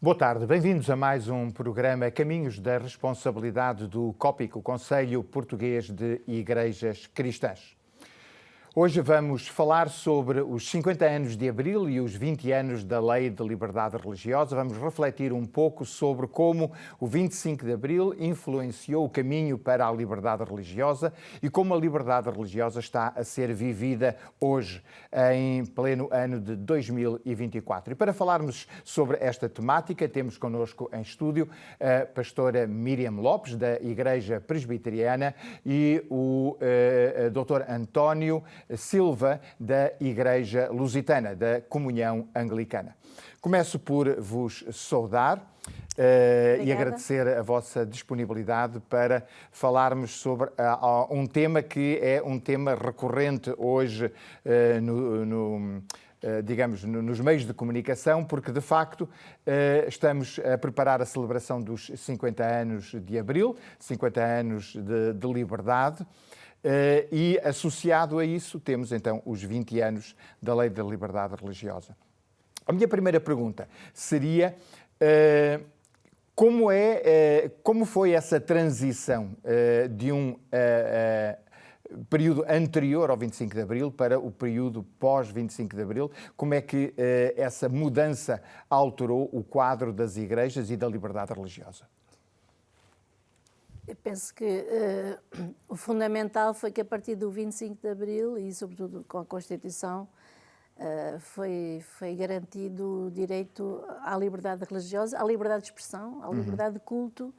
Boa tarde, bem-vindos a mais um programa Caminhos da Responsabilidade do COPIC, o Conselho Português de Igrejas Cristãs. Hoje vamos falar sobre os 50 anos de Abril e os 20 anos da Lei de Liberdade Religiosa. Vamos refletir um pouco sobre como o 25 de Abril influenciou o caminho para a liberdade religiosa e como a liberdade religiosa está a ser vivida hoje, em pleno ano de 2024. E para falarmos sobre esta temática, temos connosco em estúdio a pastora Miriam Lopes, da Igreja Presbiteriana, e o Dr. António Silva, da Igreja Lusitana, da Comunhão Anglicana. Começo por vos saudar e agradecer a vossa disponibilidade para falarmos sobre um tema que é um tema recorrente hoje digamos, nos meios de comunicação, porque, de facto, estamos a preparar a celebração dos 50 anos de Abril, 50 anos de liberdade. E associado a isso temos então os 20 anos da Lei da Liberdade Religiosa. A minha primeira pergunta seria como foi essa transição de um período anterior ao 25 de Abril para o período pós-25 de Abril? Como é que essa mudança alterou o quadro das igrejas e da liberdade religiosa? Eu penso que o fundamental foi que a partir do 25 de Abril e sobretudo com a Constituição foi garantido o direito à liberdade religiosa, à liberdade de expressão, à liberdade de culto,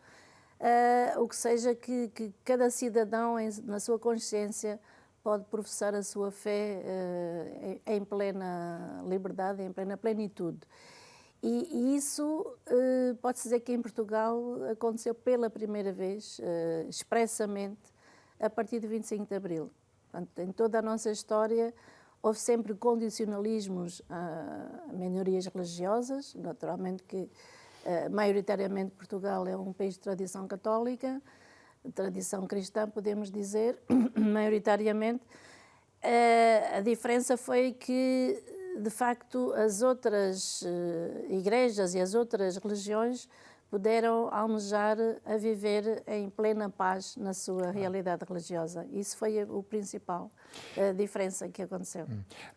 o que seja que cada cidadão na sua consciência pode professar a sua fé em plena liberdade, em plena plenitude. E isso pode-se dizer que em Portugal aconteceu pela primeira vez, expressamente, a partir de 25 de Abril. Portanto, em toda a nossa história houve sempre condicionalismos a minorias religiosas, naturalmente que maioritariamente Portugal é um país de tradição católica, tradição cristã, podemos dizer, maioritariamente. A diferença foi que, de facto, as outras igrejas e as outras religiões puderam almejar a viver em plena paz na sua realidade religiosa. Isso foi o principal diferença que aconteceu.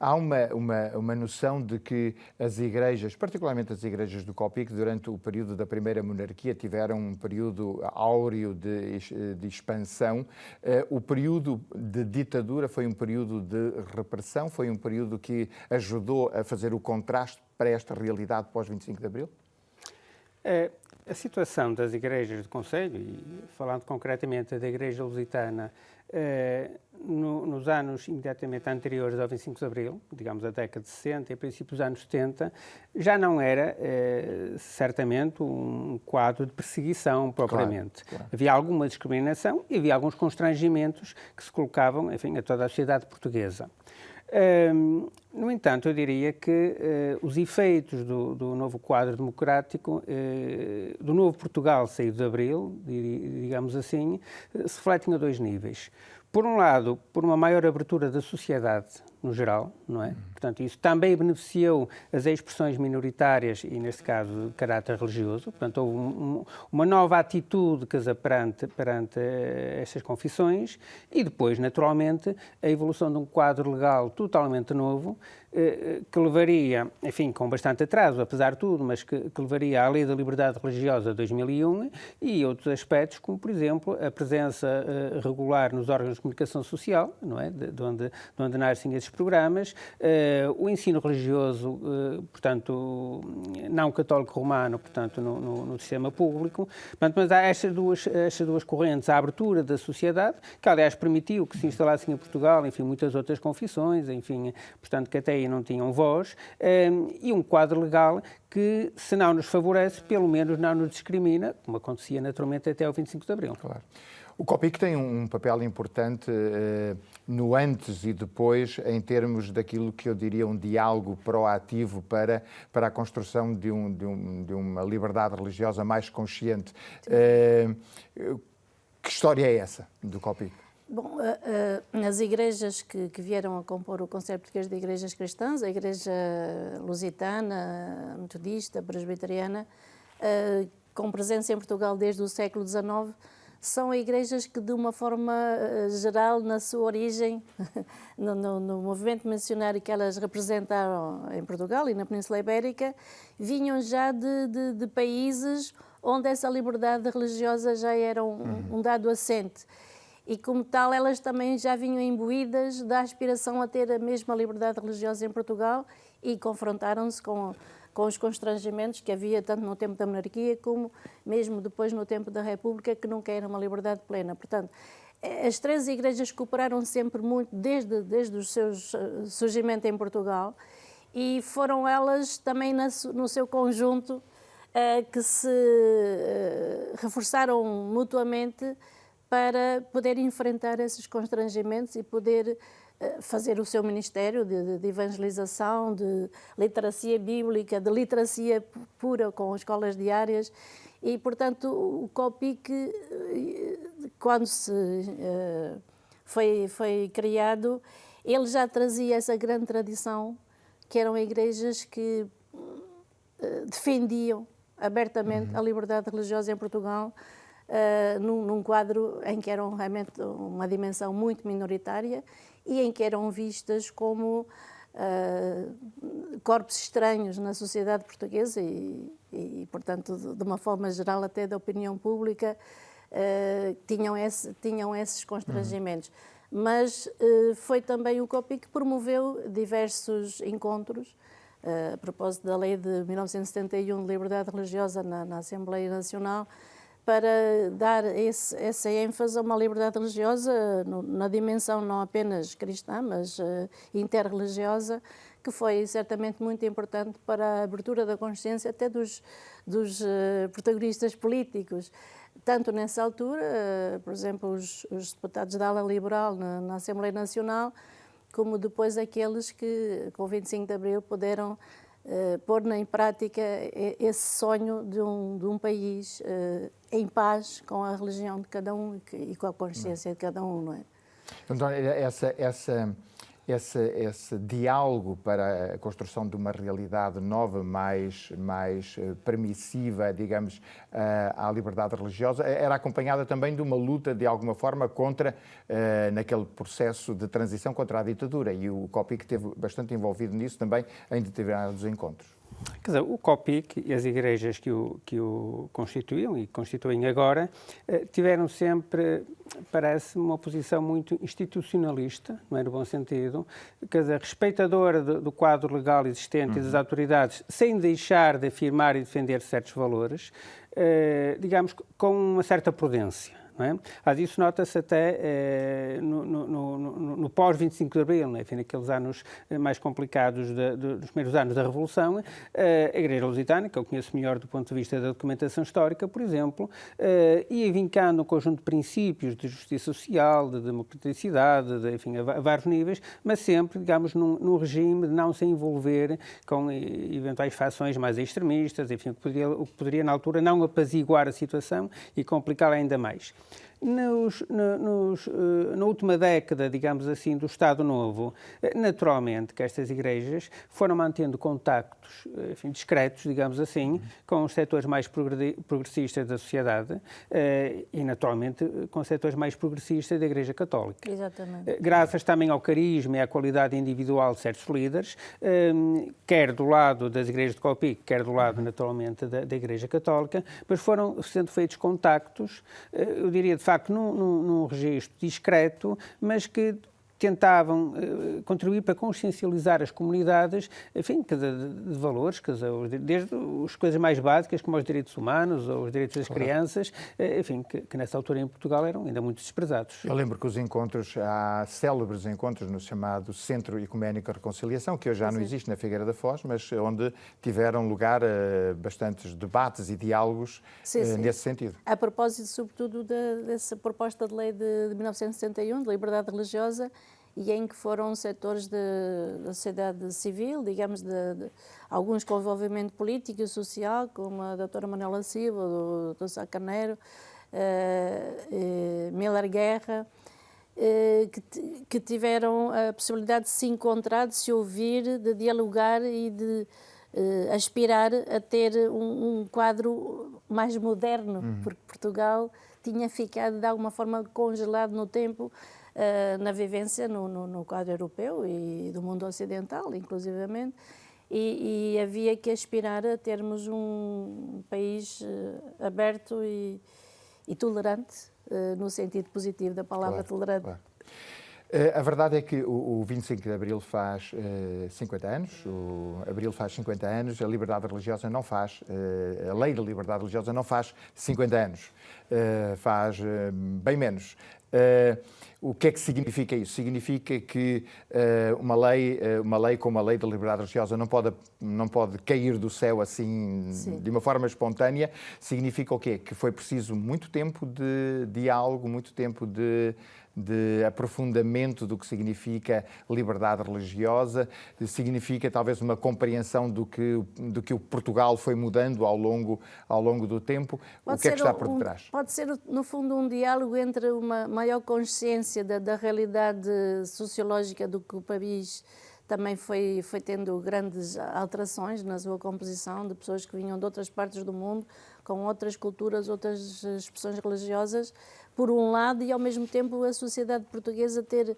Há uma noção de que as igrejas, particularmente as igrejas do COPIC, durante o período da primeira monarquia, tiveram um período áureo de expansão. O período de ditadura foi um período de repressão, foi um período que ajudou a fazer o contraste para esta realidade pós-25 de Abril? A situação das igrejas do Conselho, e falando concretamente da Igreja Lusitana, nos anos imediatamente anteriores ao 25 de Abril, digamos a década de 60 e a princípios dos anos 70, já não era, certamente, um quadro de perseguição propriamente. Claro. Havia alguma discriminação e havia alguns constrangimentos que se colocavam, enfim, a toda a sociedade portuguesa. No entanto, eu diria que os efeitos do novo quadro democrático, do novo Portugal saído de Abril, digamos assim, se refletem a dois níveis. Por um lado, por uma maior abertura da sociedade no geral, não é? Portanto, isso também beneficiou as expressões minoritárias e, neste caso, de caráter religioso. Portanto, houve uma nova atitude perante estas confissões e depois, naturalmente, a evolução de um quadro legal totalmente novo que levaria, enfim, com bastante atraso, apesar de tudo, mas que levaria à Lei da Liberdade Religiosa de 2001 e outros aspectos, como, por exemplo, a presença regular nos órgãos de comunicação social, não é? De onde nascem esses programas, o ensino religioso, portanto, não católico romano, portanto, no sistema público. Portanto, mas há estas duas correntes, a abertura da sociedade, que aliás permitiu que se instalassem em Portugal, enfim, muitas outras confissões, enfim, portanto, que até aí não tinham voz, e um quadro legal que, se não nos favorece, pelo menos não nos discrimina, como acontecia naturalmente até ao 25 de Abril. Claro. O COPIC tem um papel importante no antes e depois, em termos daquilo que eu diria um diálogo proativo para a construção de uma liberdade religiosa mais consciente. Que história é essa do COPIC? Bom, as igrejas que vieram a compor o Conselho Português de Igrejas Cristãs, a Igreja Lusitana, Metodista, Presbiteriana, com presença em Portugal desde o século XIX, são igrejas que, de uma forma geral, na sua origem, no movimento missionário que elas representaram em Portugal e na Península Ibérica, vinham já de países onde essa liberdade religiosa já era um dado assente. E, como tal, elas também já vinham imbuídas da aspiração a ter a mesma liberdade religiosa em Portugal e confrontaram-se com os constrangimentos que havia tanto no tempo da monarquia como mesmo depois no tempo da República, que nunca era uma liberdade plena. Portanto, as três igrejas cooperaram sempre muito desde o seu surgimento em Portugal, e foram elas também no seu conjunto que se reforçaram mutuamente para poder enfrentar esses constrangimentos e poder fazer o seu ministério de evangelização, de literacia bíblica, de literacia pura com escolas diárias. E, portanto, o COPIC, quando foi criado, ele já trazia essa grande tradição, que eram igrejas que defendiam abertamente a liberdade religiosa em Portugal, num quadro em que eram realmente uma dimensão muito minoritária e em que eram vistas como corpos estranhos na sociedade portuguesa e, portanto, de uma forma geral até da opinião pública, tinham esses constrangimentos. Mas foi também o COPIC que promoveu diversos encontros a propósito da lei de 1971 de liberdade religiosa na Assembleia Nacional, para dar essa ênfase a uma liberdade religiosa na dimensão não apenas cristã, mas interreligiosa, que foi certamente muito importante para a abertura da consciência até dos protagonistas políticos. Tanto nessa altura, por exemplo, os deputados da ala liberal na Assembleia Nacional, como depois aqueles que, com o 25 de Abril, puderam pôr em prática esse sonho de um país em paz com a religião de cada um e com a consciência de cada um, não é? Então, esse diálogo para a construção de uma realidade nova, mais permissiva, digamos, à liberdade religiosa, era acompanhada também de uma luta, de alguma forma, naquele processo de transição contra a ditadura, e o COPIC esteve bastante envolvido nisso também em determinados encontros. Quer dizer, o COPIC e as igrejas que o constituíam e constituem agora tiveram sempre, parece-me, uma posição muito institucionalista, não é no bom sentido, quer dizer, respeitadora do quadro legal existente e das autoridades, sem deixar de afirmar e defender certos valores, digamos, com uma certa prudência. Não é? Isso nota-se até no pós-25 de Abril, né? Enfim, naqueles anos mais complicados dos primeiros anos da Revolução, a Igreja Lusitana, que eu conheço melhor do ponto de vista da documentação histórica, por exemplo, ia vincando um conjunto de princípios de justiça social, de democraticidade, enfim, a vários níveis, mas sempre, digamos, num regime de não se envolver com eventuais fações mais extremistas, enfim, o que poderia, na altura, não apaziguar a situação e complicá-la ainda mais. Na última década, digamos assim, do Estado Novo, naturalmente que estas igrejas foram mantendo contactos, enfim, discretos, digamos assim, com os setores mais progressistas da sociedade e, naturalmente, com os setores mais progressistas da Igreja Católica. Exatamente. Graças também ao carisma e à qualidade individual de certos líderes, quer do lado das igrejas de COPIC, quer do lado, naturalmente, da Igreja Católica, mas foram sendo feitos contactos, eu diria, de facto, num registro discreto, mas que tentavam contribuir para consciencializar as comunidades, enfim, de valores, desde as coisas mais básicas, como os direitos humanos ou os direitos das crianças, enfim, que nessa altura em Portugal eram ainda muito desprezados. Eu lembro que os encontros, há célebres encontros no chamado Centro Ecuménico de Reconciliação, que hoje já não existe na Figueira da Foz, mas onde tiveram lugar bastantes debates e diálogos nesse sentido. A propósito, sobretudo, dessa proposta de lei de 1971, de liberdade religiosa, e em que foram setores da sociedade civil, digamos, de alguns com envolvimento político e social, como a doutora Manuela Silva, o Dr. Sá Carneiro, Miller Guerra, que tiveram a possibilidade de se encontrar, de se ouvir, de dialogar e de aspirar a ter um quadro mais moderno, porque Portugal tinha ficado de alguma forma congelado no tempo, na vivência no quadro europeu e do mundo ocidental, inclusivamente, e havia que aspirar a termos um país aberto e tolerante, no sentido positivo da palavra tolerante. Claro. A verdade é que o 25 de Abril faz 50 anos, o Abril faz 50 anos, a liberdade religiosa não faz, a lei da liberdade religiosa não faz 50 anos, faz bem menos. O que é que significa isso? Significa que uma lei como a lei da liberdade religiosa não pode cair do céu assim, de uma forma espontânea. Significa o quê? Que foi preciso muito tempo de diálogo, muito tempo de aprofundamento do que significa liberdade religiosa, significa talvez uma compreensão do que o Portugal foi mudando ao longo do tempo. O que é que está por detrás? Pode ser, no fundo, um diálogo entre uma maior consciência da realidade sociológica do que o país também foi tendo grandes alterações na sua composição, de pessoas que vinham de outras partes do mundo, com outras culturas, outras expressões religiosas, por um lado, e ao mesmo tempo a sociedade portuguesa ter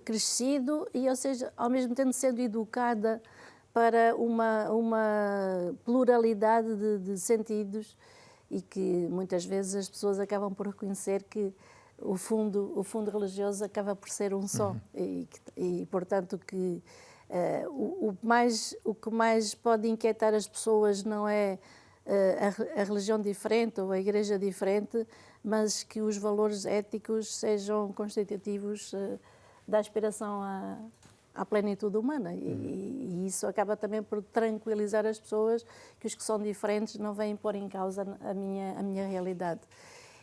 crescido e, ou seja, ao mesmo tempo sendo educada para uma pluralidade de sentidos e que muitas vezes as pessoas acabam por reconhecer que o fundo religioso acaba por ser um só e portanto, que o que mais pode inquietar as pessoas não é a religião diferente ou a igreja diferente, mas que os valores éticos sejam constitutivos da aspiração à plenitude humana. E isso acaba também por tranquilizar as pessoas, que os que são diferentes não vêm pôr em causa a minha realidade.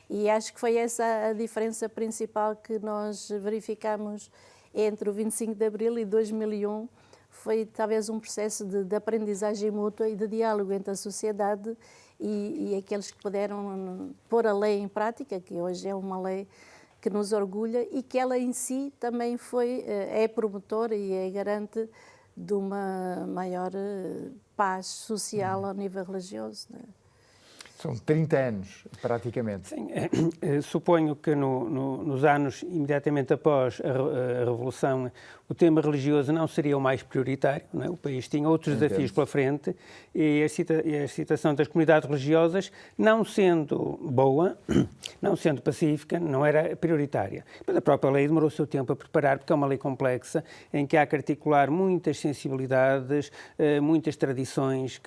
E acho que foi essa a diferença principal que nós verificamos entre o 25 de Abril e 2001, foi talvez um processo de aprendizagem mútua e de diálogo entre a sociedade e aqueles que puderam pôr a lei em prática, que hoje é uma lei que nos orgulha e que ela em si também é promotora e é garante de uma maior paz social ao nível religioso. Não é? São 30 anos, praticamente. Sim, suponho que nos anos imediatamente após a Revolução, o tema religioso não seria o mais prioritário, não é? O país tinha outros desafios pela frente e a situação das comunidades religiosas, não sendo boa, não sendo pacífica, não era prioritária. Mas a própria lei demorou o seu tempo a preparar, porque é uma lei complexa, em que há que articular muitas sensibilidades, muitas tradições,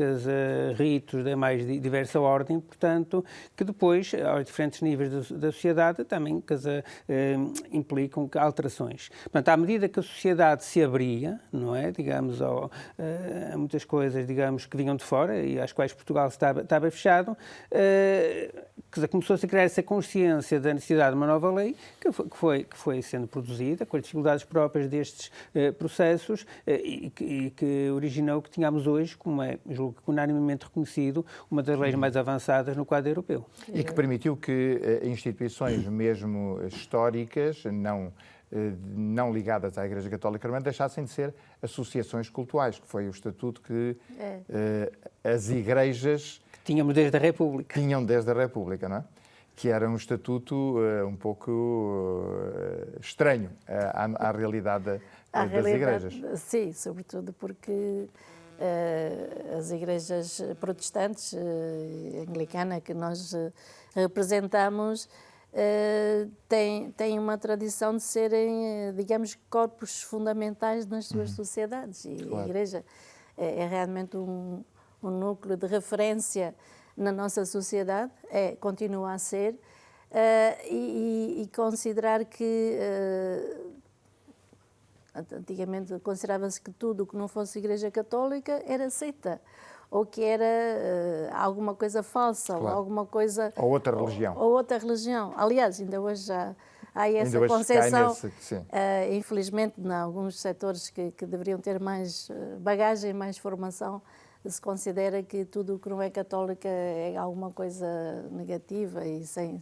ritos de mais diversa ordem, portanto, que depois, aos diferentes níveis da sociedade, também implicam alterações. Portanto, à medida que a sociedade se abria, não é, digamos, a muitas coisas, digamos, que vinham de fora e às quais Portugal estava fechado, começou-se a criar essa consciência da necessidade de uma nova lei que foi sendo produzida com as dificuldades próprias destes processos e que originou o que tínhamos hoje, como é, julgo que unanimemente reconhecido, uma das leis mais avançadas no quadro europeu. E que permitiu que instituições mesmo históricas, não ligadas à Igreja Católica Romana, deixassem de ser associações cultuais, que foi o estatuto que as igrejas... Tínhamos desde a República. Tinham desde a República, não é? Que era um estatuto um pouco estranho à realidade das igrejas. Sim, sobretudo porque as igrejas protestantes, anglicana, que nós representamos, têm uma tradição de serem, digamos, corpos fundamentais nas suas sociedades. E claro. A Igreja é realmente um núcleo de referência na nossa sociedade, continua a ser, e considerar que antigamente considerava-se que tudo o que não fosse Igreja Católica era seita, ou que era alguma coisa falsa, claro. Ou alguma coisa... Ou outra religião. Ou outra religião. Aliás, ainda hoje já há essa concepção, infelizmente, em alguns setores que deveriam ter mais bagagem, mais formação, se considera que tudo o que não é católica é alguma coisa negativa e sem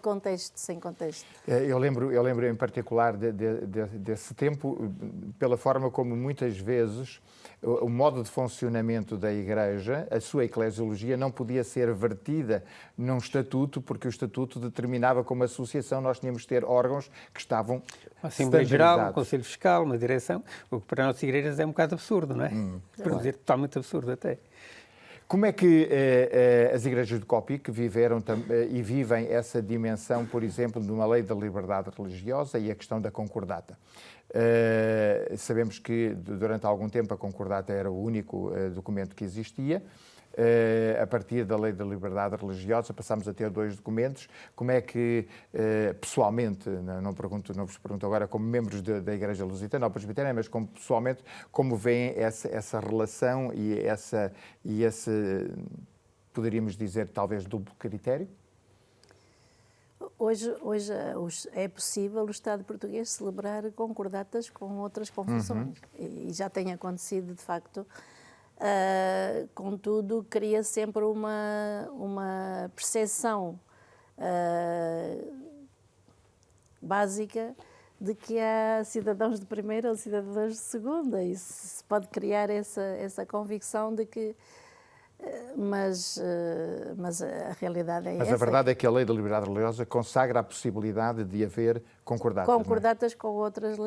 contexto, sem contexto. Eu lembro em particular desse tempo, pela forma como muitas vezes o modo de funcionamento da Igreja, a sua eclesiologia, não podia ser vertida num estatuto, porque o estatuto determinava como associação nós tínhamos de ter órgãos que estavam a Assembleia Geral, o Conselho Fiscal, uma direção, o que para nossas igrejas é um bocado absurdo, não é? Para dizer totalmente absurdo até. Como é que as igrejas de Copic viveram e vivem essa dimensão, por exemplo, de uma lei da liberdade religiosa e a questão da concordata? Sabemos que durante algum tempo a concordata era o único documento que existia. A partir da lei da liberdade religiosa passámos a ter 2 documentos. Como é que, pessoalmente, não vos pergunto agora como membros da Igreja Lusitana ou Presbiteriana, mas como pessoalmente, como veem essa relação e esse, poderíamos dizer, talvez duplo critério? Hoje é possível o Estado português celebrar concordatas com outras confissões e já tem acontecido, de facto. Contudo, cria sempre uma percepção básica de que há cidadãos de primeira ou cidadãos de segunda, e se pode criar essa convicção de que mas a realidade é essa. Mas a verdade é que a lei da liberdade religiosa consagra a possibilidade de haver concordatas. Concordatas com outras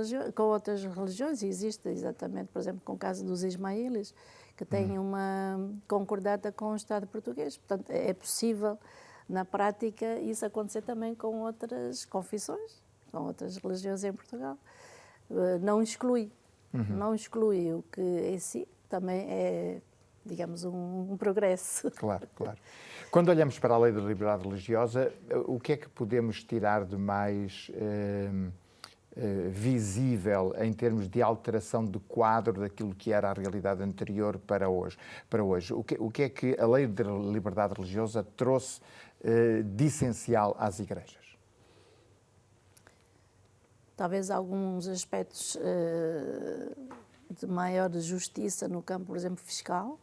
religiões, e existe exatamente, por exemplo, com o caso dos ismaílis, que têm uma concordata com o Estado português. Portanto, é possível, na prática, isso acontecer também com outras confissões, com outras religiões em Portugal. Não exclui. Não exclui, o que em si também é, digamos, um progresso. Claro, claro. Quando olhamos para a lei da liberdade religiosa, o que é que podemos tirar de mais visível em termos de alteração de quadro daquilo que era a realidade anterior para hoje? O que é que a lei da liberdade religiosa trouxe de essencial às igrejas? Talvez alguns aspectos de maior justiça no campo, por exemplo, fiscal.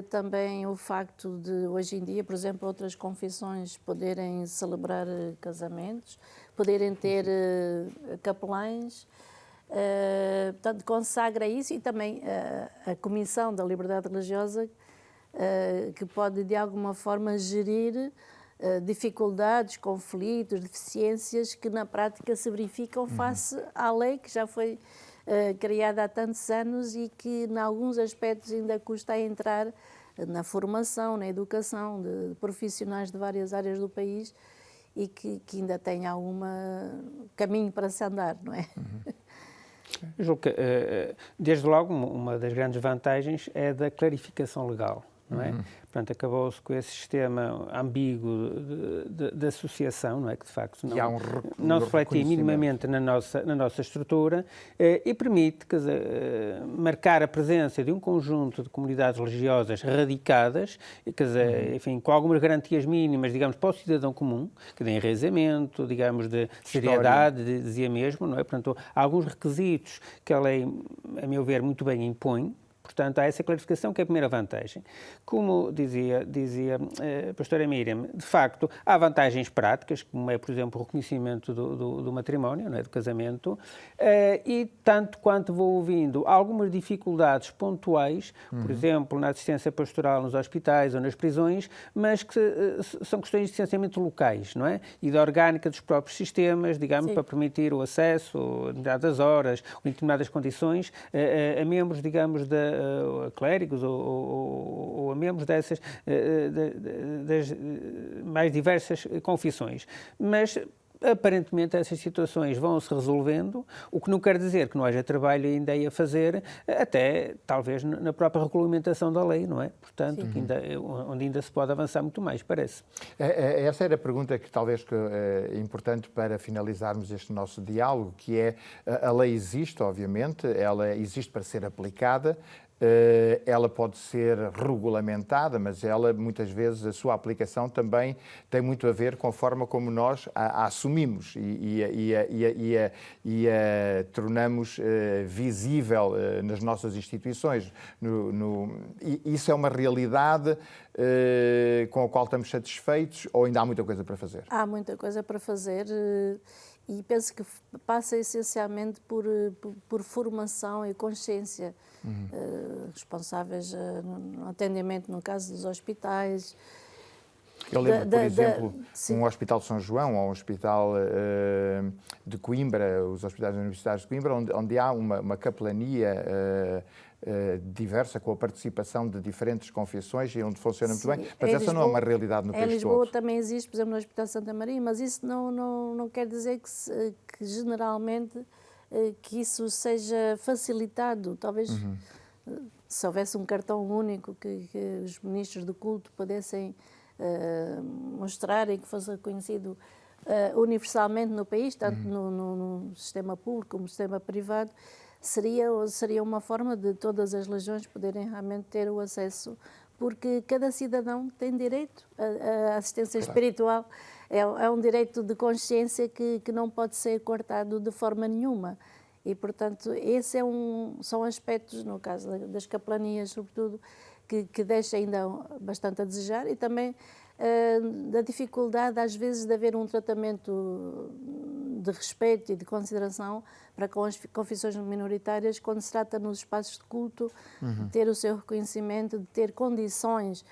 Também o facto de, hoje em dia, por exemplo, outras confissões poderem celebrar casamentos, poderem ter capelães, portanto, consagra isso, e também a Comissão da Liberdade Religiosa, que pode, de alguma forma, gerir dificuldades, conflitos, deficiências que, na prática, se verificam face à lei que já foi criada há tantos anos e que, em alguns aspectos, ainda custa a entrar na formação, na educação de profissionais de várias áreas do país e que ainda tem algum caminho para se andar, não é? Eu julgo que, desde logo, uma das grandes vantagens é da clarificação legal, não é? Portanto, acabou-se com esse sistema ambíguo de associação, não é? Que de facto não se refletia minimamente na nossa estrutura e permite, quer dizer, marcar a presença de um conjunto de comunidades religiosas radicadas, quer dizer, enfim, com algumas garantias mínimas, digamos, para o cidadão comum, que de enraizamento, digamos, de seriedade, dizia mesmo, não é? Portanto, há alguns requisitos que a lei, a meu ver, muito bem impõe. Portanto, há essa clarificação que é a primeira vantagem. Como dizia a pastora Miriam, de facto, há vantagens práticas, como é, por exemplo, o reconhecimento do matrimónio, não é, do casamento, e tanto quanto vou ouvindo algumas dificuldades pontuais, por exemplo, na assistência pastoral nos hospitais ou nas prisões, mas que são questões essencialmente locais, não é? E da orgânica dos próprios sistemas, digamos, para permitir o acesso a determinadas horas, em determinadas condições, a membros, digamos, a clérigos ou a membros dessas das mais diversas confissões. Mas aparentemente essas situações vão se resolvendo, o que não quer dizer que não haja trabalho ainda aí a fazer, até talvez na própria regulamentação da lei, não é? Portanto, onde ainda se pode avançar muito mais, parece. Essa era a pergunta que talvez é importante para finalizarmos este nosso diálogo, que é, a lei existe, obviamente, ela existe para ser aplicada. ela pode ser regulamentada, mas ela, muitas vezes, a sua aplicação também tem muito a ver com a forma como nós a assumimos e a tornamos visível nas nossas instituições. E isso é uma realidade com a qual estamos satisfeitos ou ainda há muita coisa para fazer? Há muita coisa para fazer e penso que passa essencialmente por formação e consciência. Responsáveis no atendimento, no caso dos hospitais. Eu lembro, por exemplo, um Hospital de São João ou um Hospital de Coimbra, os hospitais universitários de Coimbra, onde há uma capelania diversa, com a participação de diferentes confissões e onde funciona muito bem, mas essa não é uma realidade no país todo. Em Lisboa também existe, por exemplo, no Hospital de Santa Maria, mas isso não quer dizer que generalmente que isso seja facilitado. Talvez se houvesse um cartão único que os ministros do culto pudessem mostrar e que fosse reconhecido universalmente no país, tanto no sistema público como no sistema privado, seria uma forma de todas as religiões poderem realmente ter o acesso, porque cada cidadão tem direito à assistência espiritual. É um direito de consciência que não pode ser cortado de forma nenhuma. E, portanto, são aspectos, no caso das capelanias, sobretudo, que deixa ainda bastante a desejar, e também da dificuldade, às vezes, de haver um tratamento de respeito e de consideração para com as confissões minoritárias, quando se trata nos espaços de culto, de ter o seu reconhecimento, de ter condições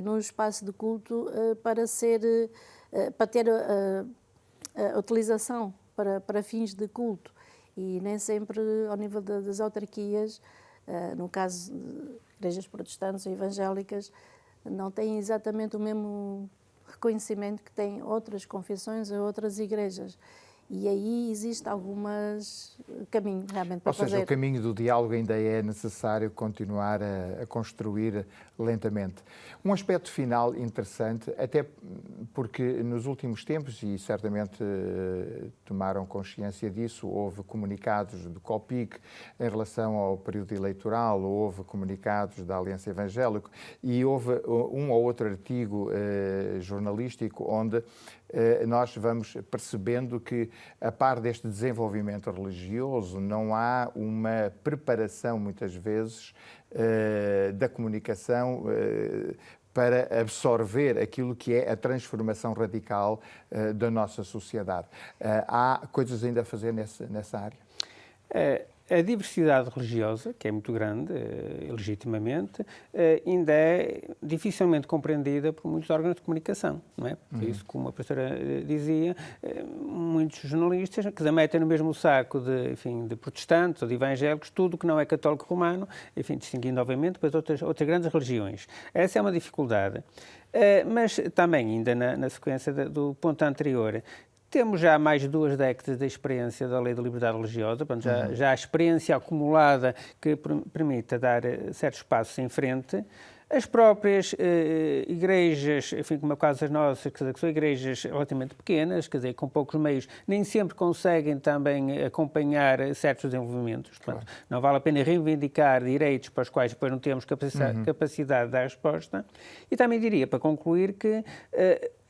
no espaço de culto para ter a utilização para fins de culto. E nem sempre, ao nível das autarquias, no caso de igrejas protestantes ou evangélicas, não têm exatamente o mesmo reconhecimento que têm outras confissões ou outras igrejas. E aí existe alguns caminhos realmente para fazer. Ou seja, o caminho do diálogo ainda é necessário continuar a construir lentamente. Um aspecto final interessante, até porque nos últimos tempos, e certamente tomaram consciência disso, houve comunicados do COPIC em relação ao período eleitoral, houve comunicados da Aliança Evangélica e houve um ou outro artigo jornalístico onde nós vamos percebendo que, a par deste desenvolvimento religioso, não há uma preparação, muitas vezes, da comunicação para absorver aquilo que é a transformação radical da nossa sociedade. Há coisas ainda a fazer nessa área? A diversidade religiosa, que é muito grande, legitimamente, ainda é dificilmente compreendida por muitos órgãos de comunicação, não é? Por isso, como a professora dizia, muitos jornalistas que metem no mesmo saco de protestantes ou de evangélicos, tudo que não é católico romano, enfim, distinguindo, obviamente, para outras grandes religiões. Essa é uma dificuldade. Mas também, ainda na sequência do ponto anterior, temos já mais de 2 décadas de experiência da Lei da Liberdade Religiosa, portanto, já há experiência acumulada que permite dar certos passos em frente. As próprias igrejas, enfim, como é o caso das nossas, quer dizer, que são igrejas relativamente pequenas, quer dizer, com poucos meios, nem sempre conseguem também acompanhar certos desenvolvimentos. Portanto, não vale a pena reivindicar direitos para os quais depois não temos capacidade de dar resposta. E também diria, para concluir, que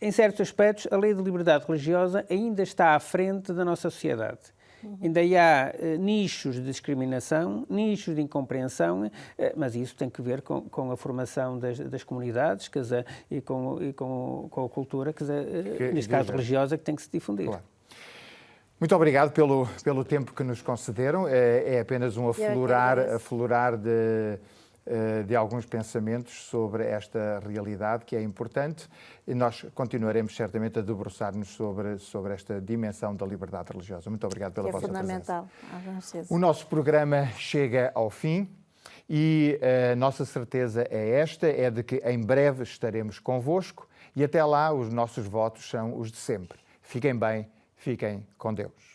em certos aspectos a lei de liberdade religiosa ainda está à frente da nossa sociedade. Ainda há nichos de discriminação, nichos de incompreensão, mas isso tem que ver com a formação das comunidades, quer dizer, e com a cultura, quer dizer, neste caso religiosa, que tem que se difundir. Claro. Muito obrigado pelo tempo que nos concederam. É apenas um aflorar de alguns pensamentos sobre esta realidade que é importante, e nós continuaremos certamente a debruçar-nos sobre esta dimensão da liberdade religiosa. Muito obrigado pela vossa presença. É fundamental. O nosso programa chega ao fim e a nossa certeza é de que em breve estaremos convosco e até lá os nossos votos são os de sempre. Fiquem bem, fiquem com Deus.